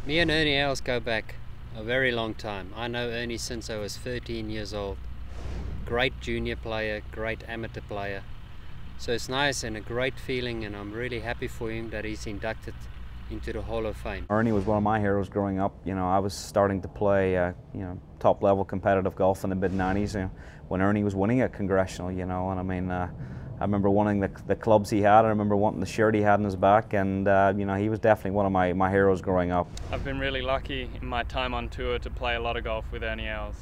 Me and Ernie Els go back a very long time. I know Ernie since I was 13 years old. Great junior player, great amateur player. So it's nice and a great feeling, and I'm really happy for him that he's inducted into the Hall of Fame. Ernie was one of my heroes growing up. You know, I was starting to play, top-level competitive golf in the mid-90s when Ernie was winning at Congressional, and I mean, I remember wanting the clubs he had. I remember wanting the shirt he had on his back, and he was definitely one of my heroes growing up. I've been really lucky in my time on tour to play a lot of golf with Ernie Els.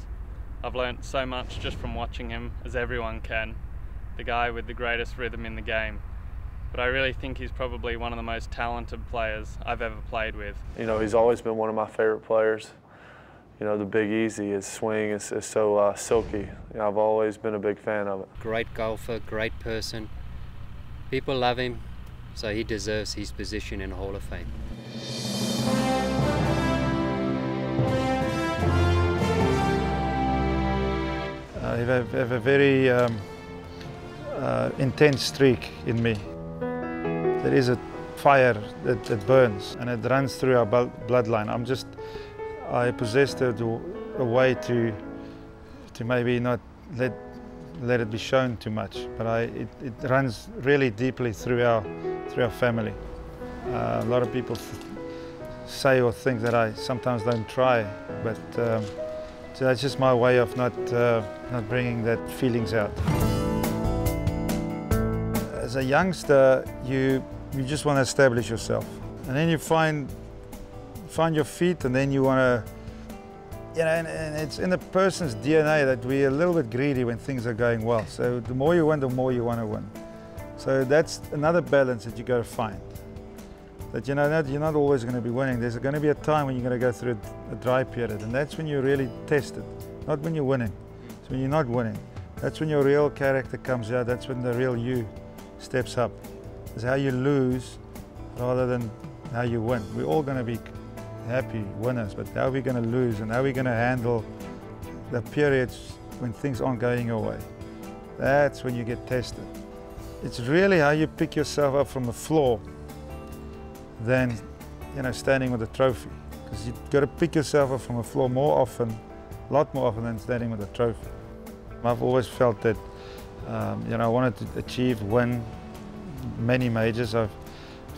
I've learnt so much just from watching him, as everyone can. The guy with the greatest rhythm in the game. But I really think he's probably one of the most talented players I've ever played with. He's always been one of my favorite players. The Big Easy, his swing is so silky. I've always been a big fan of it. Great golfer, great person. People love him, so he deserves his position in the Hall of Fame. I have a very intense streak in me. There is a fire that burns, and it runs through our bloodline. I possess a way to maybe not let it be shown too much, but it runs really deeply through our family. A lot of people say or think that I sometimes don't try, but so that's just my way of not bringing that feelings out. As a youngster, you just want to establish yourself, and then you find your feet, and then you want to, and it's in a person's DNA that we're a little bit greedy when things are going well. So the more you win, the more you want to win. So that's another balance that you got to find. That you're not always going to be winning. There's going to be a time when you're going to go through a dry period, and that's when you really test it. Not when you're winning. It's when you're not winning. That's when your real character comes out. That's when the real you steps up. It's how you lose rather than how you win. We're all going to be happy winners, but how are we going to lose, and how are we going to handle the periods when things aren't going your way? That's when you get tested. It's really how you pick yourself up from the floor than standing with a trophy, because you've got to pick yourself up from the floor a lot more often than standing with a trophy. I've always felt that I wanted to win many majors. I've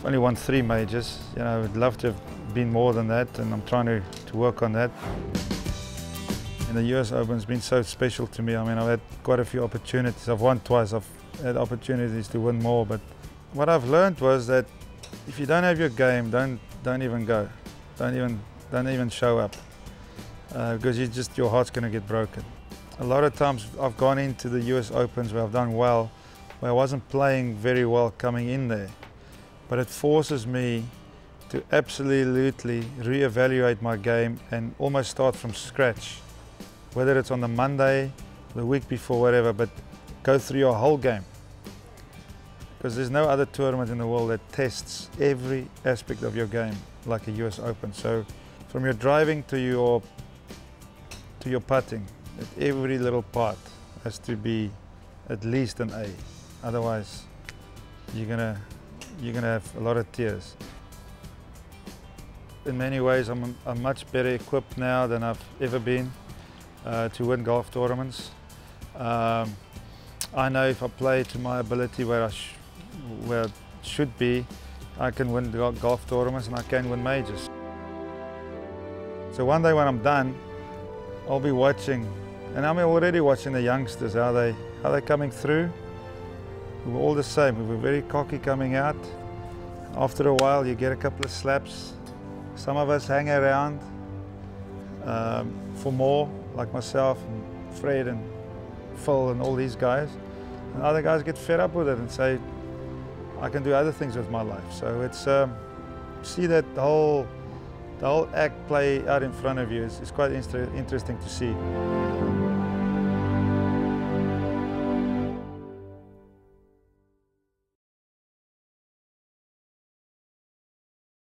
only won 3 majors. I would love to have been more than that, and I'm trying to work on that. And the US Open's been so special to me. I mean, I've had quite a few opportunities. I've won twice. I've had opportunities to win more, but what I've learned was that if you don't have your game, don't even go. Don't even show up, because your heart's going to get broken. A lot of times I've gone into the US Opens where I've done well, where I wasn't playing very well coming in there. But it forces me to absolutely reevaluate my game and almost start from scratch. Whether it's on the Monday, the week before, whatever, but go through your whole game. Because there's no other tournament in the world that tests every aspect of your game like a US Open. So from your driving to your putting, every little part has to be at least an A. Otherwise, you're gonna have a lot of tears. In many ways, I'm much better equipped now than I've ever been to win golf tournaments. I know if I play to my ability where it should be, I can win golf tournaments and I can win majors. So one day when I'm done, I'll be watching, and I'm already watching the youngsters, how they're coming through. We were all the same. We were very cocky coming out. After a while, you get a couple of slaps. Some of us hang around for more, like myself and Fred and Phil and all these guys. And other guys get fed up with it and say, I can do other things with my life. So it's see that the whole act play out in front of you is quite interesting to see.